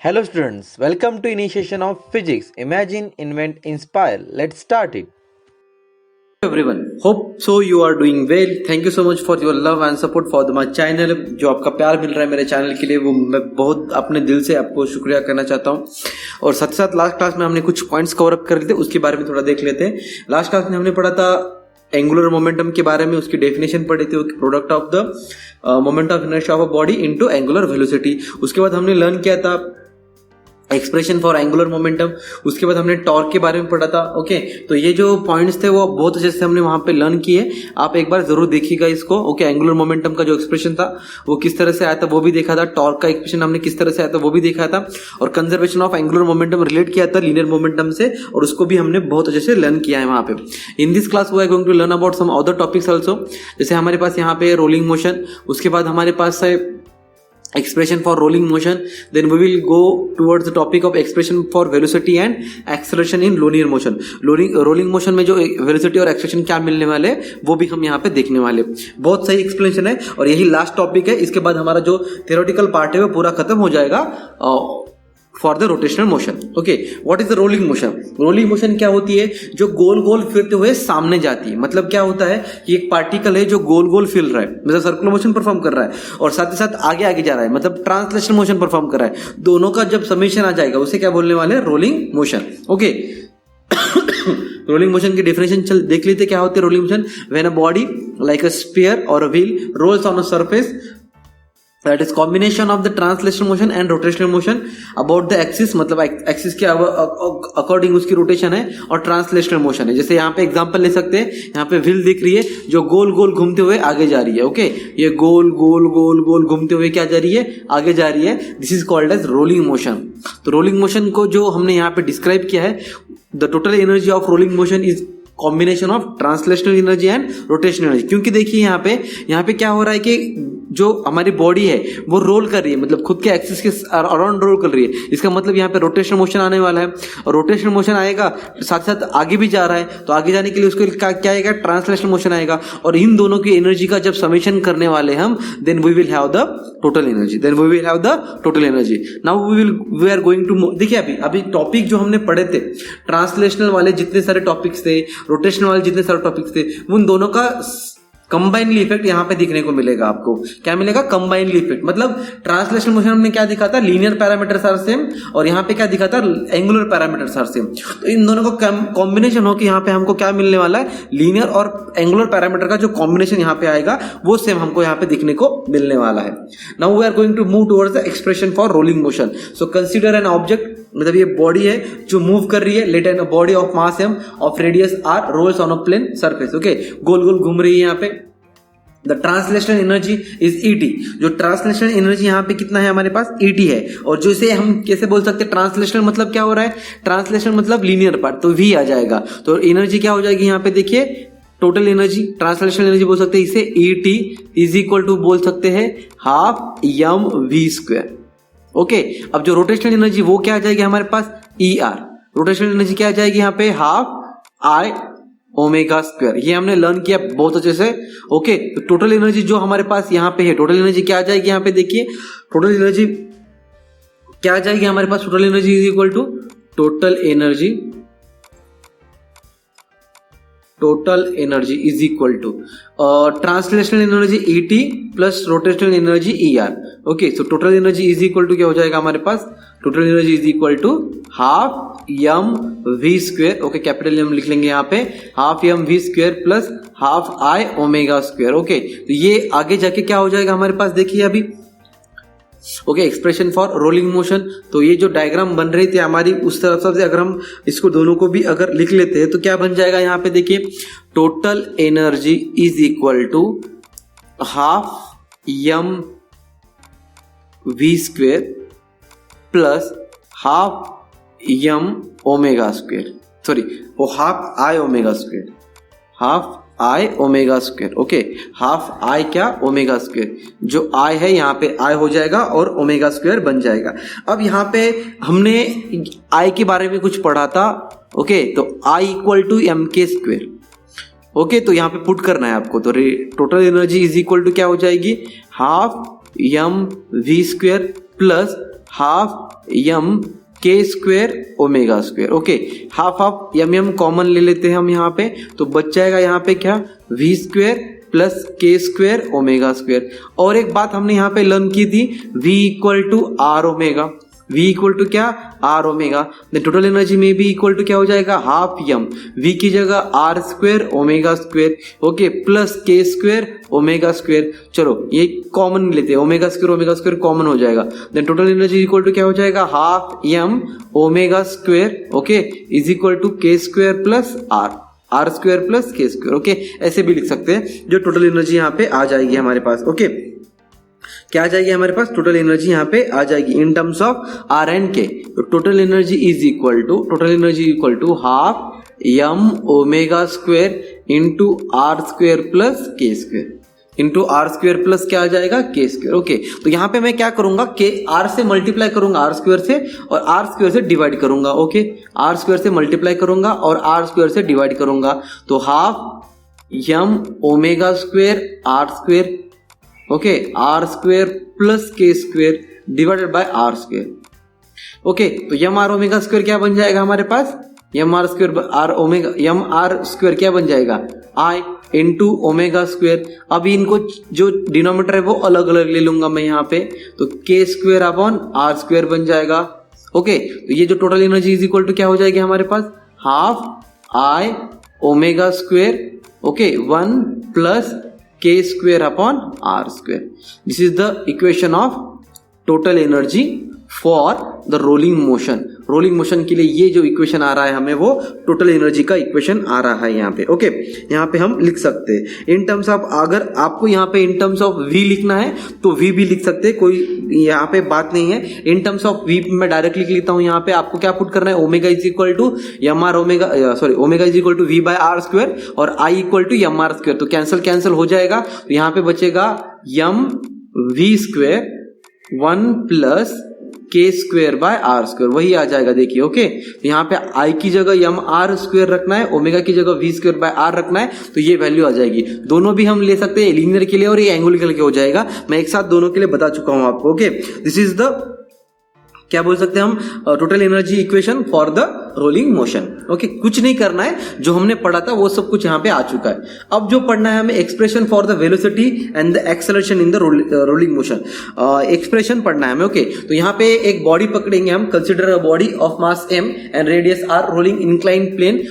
Hello students, welcome to initiation of physics. Imagine, invent, inspire. Let's start it. Everyone, hope so you are doing well. Thank you so much for your love and support for my channel. जो आपका प्यार मिल रहा है मेरे channel के लिए वो मैं बहुत अपने दिल से आपको शुक्रिया करना चाहता हूँ। और साथ साथ लास्ट क्लास में हमने कुछ पॉइंट्स कवर अप कर लिए थे, उसके बारे में थोड़ा देख लेते हैं। लास्ट क्लास में हमने पढ़ा था एंगुलर मोमेंटम के बारे में, उसकी डेफिनेशन पढ़ी थी, product of the moment of inertia of a body into angular velocity. उसके बाद हमने लर्न किया था एक्सप्रेशन फॉर एंगुलर मोमेंटम। उसके बाद हमने टॉर्क के बारे में पढ़ा था। ओके, तो ये जो पॉइंट्स थे वो बहुत अच्छे से हमने वहां पे लर्न किए। आप एक बार जरूर देखिएगा इसको। ओके, एंगुलर मोमेंटम का जो एक्सप्रेशन था वो किस तरह से आया था वो भी देखा था। टॉर्क का एक्सप्रेशन हमने किस तरह से आया था वो भी देखा था। और conservation of angular momentum relate किया था लीनियर मोमेंटम से, और उसको भी हमने बहुत अच्छे से लर्न किया है वहां पे। In this class we are going to learn about some other topics also. जैसे हमारे पास यहाँ पे रोलिंग मोशन, उसके बाद हमारे पास है expression for rolling motion, then we will go towards the topic of expression for velocity and acceleration in linear motion. rolling motion में जो velocity और acceleration क्या मिलने वाले वो भी हम यहाँ पे देखने वाले। बहुत सही एक्सप्लेनेशन है और यही लास्ट टॉपिक है। इसके बाद हमारा जो theoretical पार्ट है वो पूरा खत्म हो जाएगा for the rotational motion. Okay, what is the rolling motion? Rolling motion क्या होती है? जो गोल गोल फिरते हुए सामने जाती है। मतलब क्या होता है कि एक पार्टिकल है जो गोल गोल फिर रहा है, मतलब सर्कुलर मोशन परफॉर्म कर रहा है, और साथ ही साथ आगे आगे जा रहा है, मतलब ट्रांसलेशनल मोशन परफॉर्म कर रहा है। दोनों का जब समेशन आ जाएगा उसे क्या बोलने वाले हैं? Rolling motion. Okay, rolling motion की डेफिनेशन देख लेते क्या होती है rolling motion. When a body like a sphere और a wheel rolls on a surface, that is combination of the translational motion and rotational motion about the axis, मतलब axis के according उसकी रोटेशन है, और ट्रांसलेशनल मोशन है। जैसे यहाँ पे एग्जांपल ले सकते हैं, यहाँ पे व्हील दिख रही है जो गोल गोल घूमते हुए आगे जा रही है। ओके, ये गोल गोल गोल गोल घूमते हुए क्या जा रही है? आगे जा रही है। This is called as rolling motion. तो रोलिंग मोशन को जो हमने यहाँ पे डिस्क्राइब किया है, the total energy of rolling motion is combination of translational energy and rotational energy. क्योंकि देखिए यहाँ पे क्या हो रहा है कि जो हमारी बॉडी है वो रोल कर रही है, मतलब खुद के एक्सिस के अराउंड रोल कर रही है। इसका मतलब यहाँ पे रोटेशनल मोशन आने वाला है, और रोटेशनल मोशन आएगा साथ साथ आगे भी जा रहा है, तो आगे जाने के लिए उसको क्या आएगा? ट्रांसलेशनल मोशन आएगा। और इन दोनों की एनर्जी का जब समेशन करने वाले हम, then we will have the total energy. Now we are going to, देखिए अभी टॉपिक जो हमने पढ़े थे, ट्रांसलेशनल वाले जितने सारे टॉपिक्स थे, रोटेशनल वाले जितने सारे टॉपिक्स थे, उन दोनों का कंबाइनली इफेक्ट यहाँ पे दिखने को मिलेगा। आपको क्या मिलेगा? Combinedly effect. मतलब ट्रांसलेशनल मोशन हमने क्या दिखा था? लीनियर पैरामीटर्स आर सेम, और यहाँ पे क्या दिखा था? Angular parameters are same. तो इन दोनों का कॉम्बिनेशन हो कि यहाँ पे हमको क्या मिलने वाला है? लीनियर और एंगुलर पैरामीटर का जो कॉम्बिनेशन यहाँ पे आएगा वो सेम हमको यहाँ पे दिखने को मिलने वाला है। Now we are going to move towards the expression for rolling motion. So consider an object, मतलब ये बॉडी है जो मूव कर रही है। Let an body of mass m of radius r rolls on a plane surface. Okay, गोल गोल घूम रही है यहाँ पे। The translational energy is ET। जो ट्रांसलेशनल एनर्जी यहाँ पे कितना है हमारे पास? ET है। और जो इसे हम कैसे बोल सकते हैं? ट्रांसलेशनल मतलब क्या हो रहा है? ट्रांसलेशनल मतलब लीनियर पार्ट, तो V आ जाएगा। तो एनर्जी क्या हो जाएगी यहाँ पे? देखिए टोटल एनर्जी, ट्रांसलेशनल एनर्जी बोल सकते हैं इसे ET इज इक्वल टू बोल सकते हैं हाफ mv²। ओके, अब जो रोटेशनल एनर्जी वो क्या आ जाएगी हमारे पास? ER। रोटेशनल एनर्जी क्या आ जाएगी यहाँ पे? Half I ω²। ये हमने लर्न किया बहुत अच्छे से। ओके, तो टोटल एनर्जी जो हमारे पास यहाँ पे है, टोटल एनर्जी क्या आ जाएगी यहाँ पे? देखिए टोटल एनर्जी क्या आ जाएगी हमारे पास? Total energy is equal to total energy is equal to translational energy ET plus rotational energy ER। Okay, so total energy is equal to क्या हो जाएगा हमारे पास? Total energy is equal to half mv²। Okay, capital M लिख लेंगे यहाँ पे, half mv² plus half I ω²। Okay, तो ये आगे जाके क्या हो जाएगा हमारे पास? देखिए अभी okay, expression for rolling motion. तो ये जो डायग्राम बन रही थी हमारी उस तरफ से अगर हम इसको दोनों को भी अगर लिख लेते हैं तो क्या बन जाएगा यहाँ पे? देखिए total energy is equal to half mv² plus half m⍵², sorry वो half I ω², half I ω²। Okay, half I क्या? ω²। जो I है यहाँ पे I हो जाएगा और ω² बन जाएगा। अब यहाँ पे हमने I के बारे में कुछ पढ़ा था। ओके, तो I equal to mk²। Okay, तो यहाँ पे पुट करना है आपको। तो total energy is equal to क्या हो जाएगी? Half mv² plus half M K square omega square. Okay, half half M common ले लेते हैं हम यहाँ पे, तो बच जाएगा यहाँ पे क्या, वी स्क्वेयर प्लस के स्क्वेयर ओमेगा स्क्वेयर। और एक बात हमने यहाँ पे लर्न की थी, V equal to r omega, V equal to क्या, आर ओमेगा। टोटल एनर्जी में भी इक्वल टू क्या हो जाएगा, हाफ यम, V की जगह r square omega square, okay, plus के स्क्वेयर ओमेगा स्क्वेयर। चलो ये कॉमन लेते हैं, ओमेगा स्क्वेयर कॉमन हो जाएगा। Then total energy equal to क्या हो जाएगा, half M omega square, okay, is equal to K square plus R square plus के स्क्वेयर। ओके, ऐसे भी लिख सकते हैं, जो टोटल एनर्जी यहाँ पे आ जाएगी हमारे पास। ओके, क्या आ जाएगी हमारे पास, टोटल एनर्जी यहाँ पे आ जाएगी in terms of R and K. तो total energy equal to half M omega square into R square plus के square, into R square plus क्या आ जाएगा, के स्क्वेयर। ओके, तो यहाँ पे मैं क्या करूंगा, के आर से मल्टीप्लाई करूंगा आर स्क्वेयर से, और आर स्क्वेयर से डिवाइड करूंगा। ओके, आर स्क्वेयर से मल्टीप्लाई करूंगा और आर स्क्वेयर से डिवाइड करूंगा, तो half M omega square are square, okay, R square plus के square divided by are square. Okay, तो यम आर ओमेगा स्क्वेयर क्या बन जाएगा हमारे पास, M R square R omega, M R square क्या बन जाएगा, आई इंटू ओमेगा स्क्वेयर। अभी इनको जो डिनोमिनेटर है वो अलग अलग ले लूंगा मैं यहाँ पे, तो के स्क्वेयर अपॉन आर स्क्वेयर बन जाएगा। ओके, तो ये जो total energy is equal to क्या हो जाएगी हमारे पास, half I omega square, okay, 1 plus के square upon R square. This is the equation of total energy for the rolling motion. Rolling motion के लिए ये जो इक्वेशन आ रहा है हमें, वो टोटल एनर्जी का इक्वेशन आ रहा है यहाँ पे। ओके, यहाँ पे हम लिख सकते हैं इन टर्म्स ऑफ, अगर आपको यहाँ पे इन टर्म्स ऑफ V लिखना है तो V भी लिख सकते हैं, कोई यहाँ पे बात नहीं है। इन टर्म्स ऑफ V मैं डायरेक्ट लिख लेता हूँ। यहाँ पे आपको क्या पुट करना है, omega is equal to m r omega, sorry, omega is equal to V by r square और I equal to m r square, तो कैंसिल हो जाएगा। तो यहाँ पे बचेगा यम V स्क्वायर 1 प्लस के स्क्वेयर बाय आर स्क्वेयर, वही आ जाएगा। देखिए, ओके, तो यहाँ पे आई की जगह यम आर स्क्वेयर रखना है, ओमेगा की जगह वी स्क्वेयर बाय आर रखना है, तो ये वैल्यू आ जाएगी। दोनों भी हम ले सकते हैं, लीनियर के लिए और ये एंगुलर के लिए हो जाएगा। मैं एक साथ दोनों के लिए बता चुका हूं आपको। ओके, दिस इज द, क्या बोल सकते हैं हम, total energy equation for the rolling motion. Okay, कुछ नहीं करना है, जो हमने पढ़ा था वो सब कुछ यहाँ पे आ चुका है। अब जो पढ़ना है हमें, expression for the velocity and the acceleration in the rolling motion, expression पढ़ना है हमें। ओके, तो यहाँ पे एक बॉडी पकड़ेंगे हम, consider a body of mass m and radius r rolling inclined plane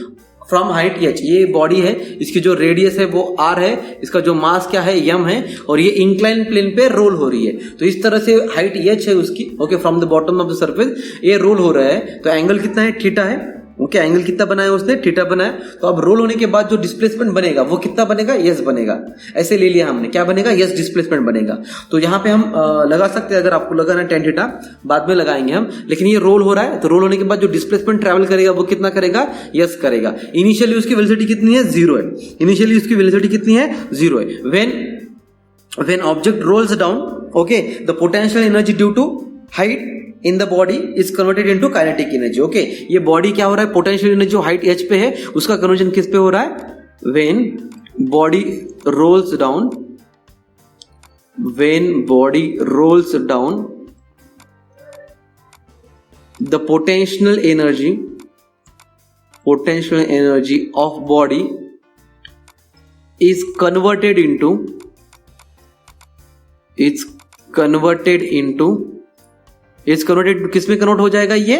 from height h। ये बॉडी है, इसकी जो रेडियस है वो r है, इसका जो मास क्या है m है, और ये इंक्लाइन प्लेन पे रोल हो रही है। तो इस तरह से हाइट h है उसकी, okay, from the bottom of the surface ये रोल हो रहा है। तो एंगल कितना है, थीटा है। ओके, एंगल कितना बनाया उसने, थीटा बनाया। तो अब रोल होने के बाद जो डिस्प्लेसमेंट बनेगा वो कितना बनेगा, यस बनेगा। ऐसे ले लिया हमने, क्या बनेगा, यस डिस्प्लेसमेंट बनेगा। तो यहाँ पे हम लगा सकते हैं, अगर आपको लगाना है tan थीटा, बाद में लगाएंगे हम, लेकिन ये रोल हो रहा है, तो रोल होने के बाद जो डिस्प्लेसमेंट ट्रेवल करेगा वो कितना करेगा, यस करेगा। इनिशियली उसकी वेलोसिटी कितनी है, 0 है। इनिशियली उसकी वेलोसिटी कितनी है, 0 है। when object rolls down, okay, the potential energy due to height in the body is converted into kinetic energy। okay, ये बॉडी क्या हो रहा है, पोटेंशियल एनर्जी जो हाइट h पे है उसका कन्वर्जन किस पे हो रहा है, when body rolls down, when body rolls down the potential energy of body is converted into किस में कन्वर्ट हो जाएगा, ये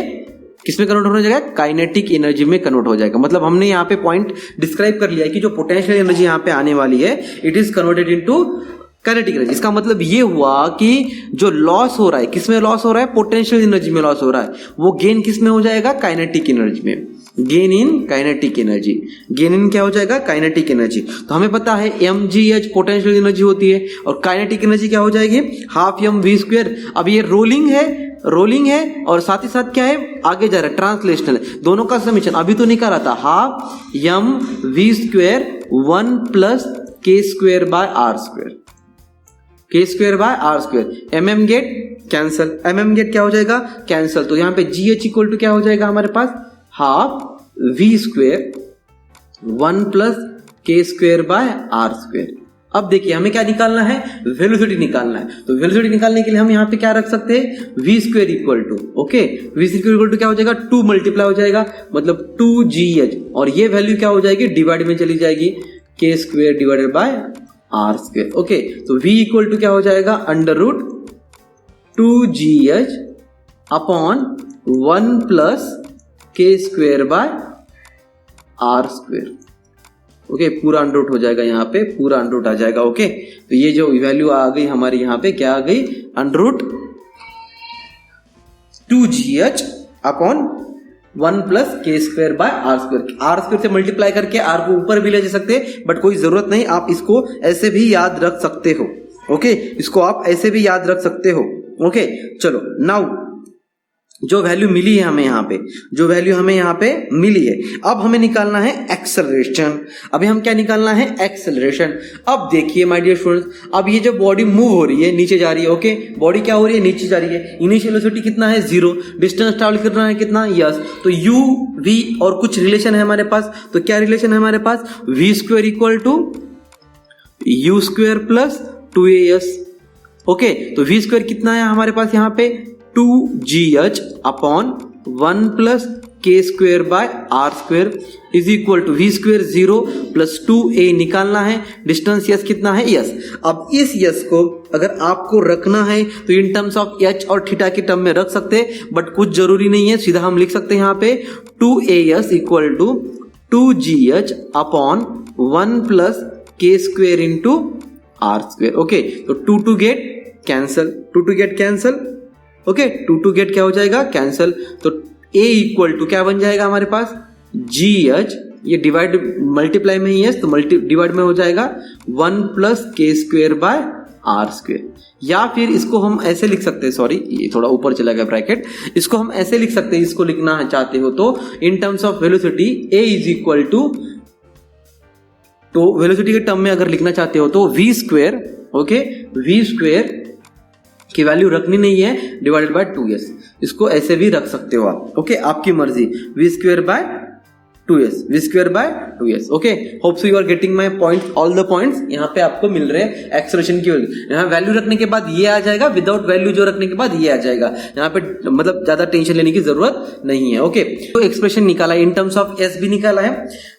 किस में कन्वर्ट हो जाएगा, काइनेटिक एनर्जी में कन्वर्ट हो जाएगा। मतलब हमने यहाँ पे पॉइंट डिस्क्राइब कर लिया है कि जो पोटेंशियल एनर्जी यहाँ पे आने वाली है, it is converted into kinetic energy. इसका मतलब ये हुआ कि जो लॉस हो रहा है, किस में लॉस हो रहा है, पोटेंशियल एनर्जी में लॉस हो रहा है, वो गेन किस में हो जाएगा, काइनेटिक एनर्जी में। Gain in kinetic energy, gain in क्या हो जाएगा, काइनेटिक एनर्जी। तो हमें पता है mgh पोटेंशियल एनर्जी होती है, और काइनेटिक एनर्जी क्या हो जाएगी, हाफ यम वी स्क्वेयर। अब ये रोलिंग है और साथ ही साथ क्या है, आगे जा रहा है, ट्रांसलेशनल, दोनों का समीशन अभी तो नहीं करा था। Half m v square 1 plus के square by are square, k square by are square. mm get cancel, mm get क्या हो जाएगा, कैंसल। तो यहाँ पे gh इक्वल टू क्या हो जाएगा हमारे पास, हाफ वी स्क्वेयर 1 प्लस के स्क्वेयर बाय आर स्क्वेयर। अब देखिए हमें क्या निकालना है, वेलोसिटी निकालना है। तो वेलोसिटी निकालने के लिए हम यहाँ पे क्या रख सकते हैं, v square equal to, okay, v square equal to क्या हो जाएगा, 2 मल्टीप्लाई हो जाएगा, मतलब 2gh, और ये वैल्यू क्या हो जाएगी, डिवाइड में चली जाएगी, K square divided by are square. Okay, तो v इक्वल टू क्या हो जाएगा, under root 2gh upon 1 plus के square by are square. Okay, पूरा अंडर हो जाएगा, यहाँ पे पूरा अंडर आ जाएगा। ओके, तो ये जो वैल्यू आ गई हमारी, यहाँ पे क्या आ गई, अंडर 2gh अपॉन 1 प्लस के square by are square. Are square से मल्टीप्लाई करके आर को ऊपर भी ले जा सकते हैं, बट कोई जरूरत नहीं, आप इसको ऐसे भी याद रख सकते हो। ओके, इसको आप ऐसे भी याद रख सकते हो। ओके, चलो नाउ जो वैल्यू मिली है हमें यहाँ पे, जो वैल्यू हमें यहाँ पे मिली है, अब हमें निकालना है एक्सेलरेशन। अभी हम क्या निकालना है, एक्सेलरेशन। अब देखिए माय डियर स्टूडेंट्स, अब ये जो बॉडी मूव हो रही है, नीचे जा रही है, ओके, बॉडी क्या हो रही है, नीचे जा रही है, इनिशियल वेलोसिटी कितना है, 0, डिस्टेंस ट्रैवल करना है कितना, यस, तो u v और कुछ रिलेशन है हमारे पास। तो क्या रिलेशन है हमारे पास, v square equal to u square plus 2as। Okay, तो v स्क्वायर कितना है हमारे पास यहाँ पे, 2gh अपॉन 1 प्लस के square by are square is equal to v square 0 plus 2a निकालना है, डिस्टेंस यस कितना है, यस। अब इस यस को अगर आपको रखना है तो इन टर्म्स ऑफ h और थीटा के टर्म में रख सकते हैं, बट कुछ जरूरी नहीं है, सीधा हम लिख सकते हैं यहाँ पे 2as equal to 2gh upon 1 plus के square into R square. Okay, तो 2 get cancel, 2 get cancel. Okay, 2 get क्या हो जाएगा, कैंसल। तो a इक्वल टू क्या बन जाएगा हमारे पास, gh, ये डिवाइड मल्टीप्लाई में ही है तो डिवाइड में हो जाएगा 1 प्लस के स्क्वेयर बाय आर स्क्वेयर। या फिर इसको हम ऐसे लिख सकते हैं, सॉरी ये थोड़ा ऊपर चला गया ब्रैकेट, इसको हम ऐसे लिख सकते हैं, इसको लिखना चाहते हो तो इन terms of velocity a is equal to, तो वेलोसिटी के टर्म में अगर लिखना चाहते हो तो v square, okay, v square की वैल्यू रखनी नहीं है, डिवाइडेड बाय 2s, इसको ऐसे भी रख सकते हो आप। ओके, आपकी मर्जी, v square by 2s, v square by 2s। Okay, hope so you are getting my point, all the points यहाँ पे आपको मिल रहे हैं एक्सेलरेशन की वैल्यू। यहाँ वैल्यू रखने के बाद ये आ जाएगा, विदाउट वैल्यू जो रखने के बाद ये आ जाएगा। यहाँ पे मतलब ज्यादा टेंशन लेने की जरूरत नहीं है। ओके, तो एक्सप्रेशन निकाला है, इन टर्म्स ऑफ s भी निकाला है,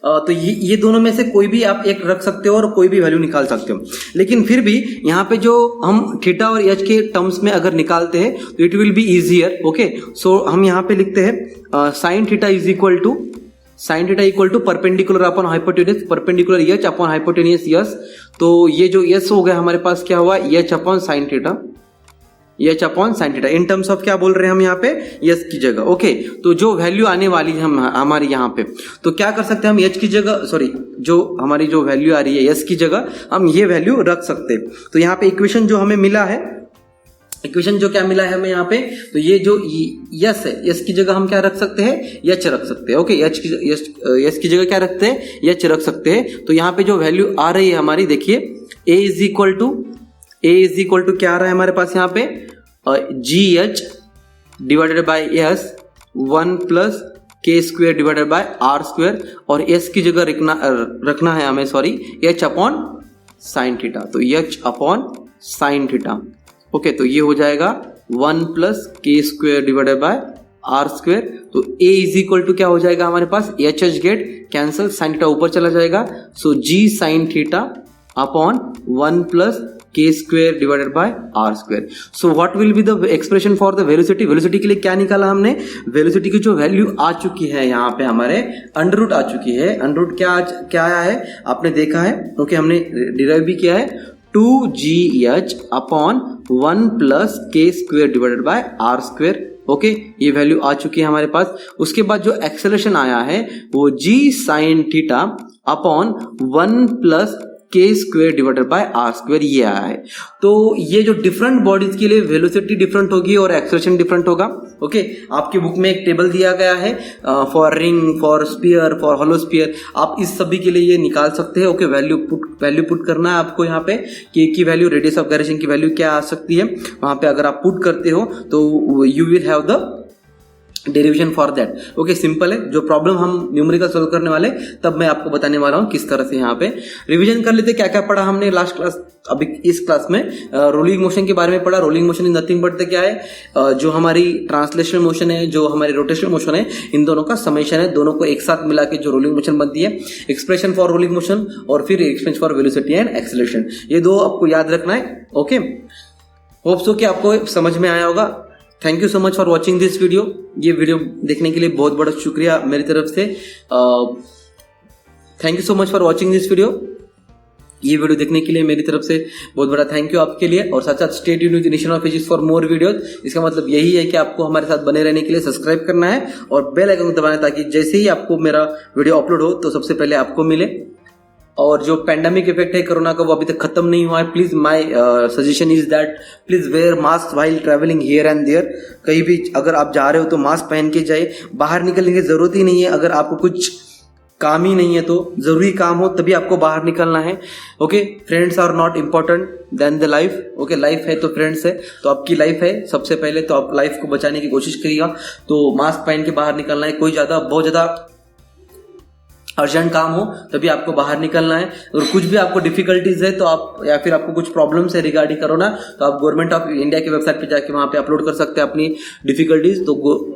तो ये दोनों में से कोई भी आप एक रख सकते हो और कोई भी वैल्यू निकाल सकते हो। लेकिन फिर भी यहाँ पे जो हम थीटा और h के टर्म्स में अगर निकालते हैं तो it will be easier. Okay, so हम यहाँ पे लिखते हैं sine theta is equal to, sine theta equal to perpendicular upon hypotenuse, perpendicular H upon hypotenuse yes. तो ये जो यस हो गया हमारे पास क्या हुआ, H upon sine theta, H upon sine theta. In terms of क्या बोल रहे हैं हम यहाँ पे, यस की जगह। ओके, तो जो वैल्यू आने वाली है हमारी यहाँ पे, तो क्या कर सकते हैं हम, एच की जगह, सॉरी जो हमारी जो वैल्यू आ रही है यस की जगह हम ये वैल्यू रख सकते हैं। तो यहाँ पे इक्वेशन जो हमें मिला है, इक्वेशन जो क्या मिला है हमें यहाँ पे, तो ये जो यस है, यस की जगह हम क्या रख सकते हैं, एच रख सकते हैं। ओके, यस की जगह क्या रखते हैं, एच रख सकते हैं। तो यहाँ पे जो वैल्यू आ रही है हमारी, देखिए a इज इक्वल टू क्या आ रहा है हमारे पास यहाँ पे, gh divided by s 1 plus के square divided by are square, और s की जगह रखना है हमें, sorry, h upon sine theta, तो h upon sine theta. Okay, तो ये हो जाएगा 1 प्लस के square divided by are square. तो a इज इक्वल टू क्या हो जाएगा हमारे पास, H get cancel, sine theta ऊपर चला जाएगा, so g sine theta upon 1 plus के square divided by are square. So what will be the expression for the velocity. Velocity के लिए क्या निकाला हमने, वेलोसिटी की जो वैल्यू आ चुकी है यहाँ पे हमारे अंडर रूट आ चुकी है। अंडर रूट क्या आया है आपने देखा है, ओके, हमने डिराइव भी किया है, 2gh अपॉन 1 प्लस के square divided by are square. Okay, ये वैल्यू आ चुकी है हमारे पास। उसके बाद जो एक्सेलरेशन आया है वो g sine theta upon 1 plus के square divided by are square, ये आया है। तो ये जो डिफरेंट बॉडीज के लिए वेलोसिटी डिफरेंट होगी और एक्सेलरेशन डिफरेंट होगा। ओके, आपकी बुक में एक टेबल दिया गया है for ring, for sphere, for hollow sphere, आप इस सभी के लिए ये निकाल सकते हैं। ओके, वैल्यू पुट करना है आपको यहाँ पे कि वैल्यू, रेडियस ऑफ गायरेशन की वैल्यू क्या आ सकती है, वहां पे अगर आप पुट करते हो तो you will have the derivation for that. Okay, simple है। जो प्रॉब्लम हम न्यूमेरिकल सॉल्व करने वाले तब मैं आपको बताने वाला हूँ किस तरह से। यहाँ पे रिवीजन कर लेते क्या क्या पढ़ा हमने लास्ट क्लास। अभी इस क्लास में रोलिंग मोशन के बारे में पढ़ा। Rolling motion is nothing but क्या है, जो हमारी ट्रांसलेशनल मोशन है, जो हमारी रोटेशनल मोशन है, इन दोनों का समेशन है। दोनों को एक साथ मिला के जो रोलिंग मोशन बनती है, एक्सप्रेशन फॉर रोलिंग मोशन और फिर expression for velocity and acceleration, ये दो आपको याद रखना है। ओके, होप सो कि आपको समझ में आया होगा। Thank you so much for watching this video. ये वीडियो देखने के लिए बहुत बड़ा शुक्रिया मेरी तरफ से। Thank you so much for watching this video. ये वीडियो देखने के लिए मेरी तरफ से बहुत बड़ा थैंक यू आपके लिए। और साथ साथ stay tuned with nation of physics for more videos. इसका मतलब यही है कि आपको हमारे साथ बने रहने के लिए सब्सक्राइब करना है और बेल आइकन को दबाना है, ताकि जैसे ही आपको मेरा वीडियो अपलोड हो तो सबसे पहले आपको मिले। और जो पैंडेमिक इफेक्ट है कोरोना का, वो अभी तक खत्म नहीं हुआ है। Please my suggestion is that please wear mask while travelling here and there. कहीं भी अगर आप जा रहे हो तो मास्क पहन के जाए। बाहर निकलने की जरूरत ही नहीं है। अगर आपको कुछ काम ही नहीं है तो, जरूरी काम हो तभी आपको बाहर निकलना है। Okay, friends are not important then the life. Okay, life है तो फ्रेंड्स है, तो आपकी लाइफ है सबसे पहले, तो आप लाइफ को बचाने की कोशिश करिएगा। तो मास्क पहन के बाहर निकलना है। कोई बहुत ज्यादा अर्जेंट काम हो तभी आपको बाहर निकलना है। और कुछ भी आपको डिफिकल्टीज है तो आप, या फिर आपको कुछ प्रॉब्लम्स है रिगार्डिंग कोरोना, तो आप गवर्नमेंट ऑफ इंडिया की वेबसाइट पे जाके वहां पे अपलोड कर सकते हैं अपनी डिफिकल्टीज। तो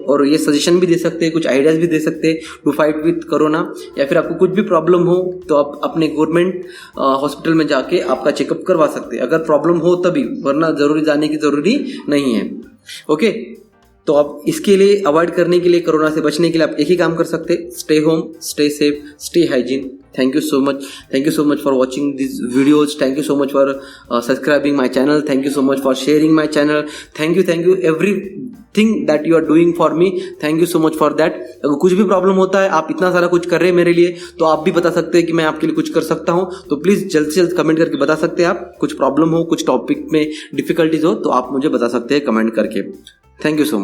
और ये सजेशन भी दे सकते हैं, कुछ आइडियाज भी दे सकते हैं टू फाइट विथ कोरोना। या फिर आपको कुछ भी प्रॉब्लम हो तो आप अपने गवर्नमेंट हॉस्पिटल में जाके आपका चेकअप करवा सकते हैं, अगर प्रॉब्लम हो तभी, वरना जरूरी जाने की जरूरी नहीं है। ओके, तो आप इसके लिए अवॉइड करने के लिए, कोरोना से बचने के लिए आप एक ही काम कर सकते हैं, stay home, stay safe, stay hygiene. Thank you so much for watching this videos. Thank you so much for subscribing my channel. Thank you so much for sharing my channel. Thank you everything that you are doing for me. Thank you so much for that. अगर कुछ भी problem होता है, आप इतना सारा कुछ कर रहे हैं मेरे लिए, तो आप भी बता सकते हैं कि मैं आपके लिए कुछ कर सकता हूं। तो प्लीज जल्द से जल्द कमेंट करके बता सकते हैं आप। कुछ प्रॉब्लम हो, कुछ टॉपिक में डिफिकल्टीज हो तो आप मुझे बता सकते हैं कमेंट करके। Thank you so much.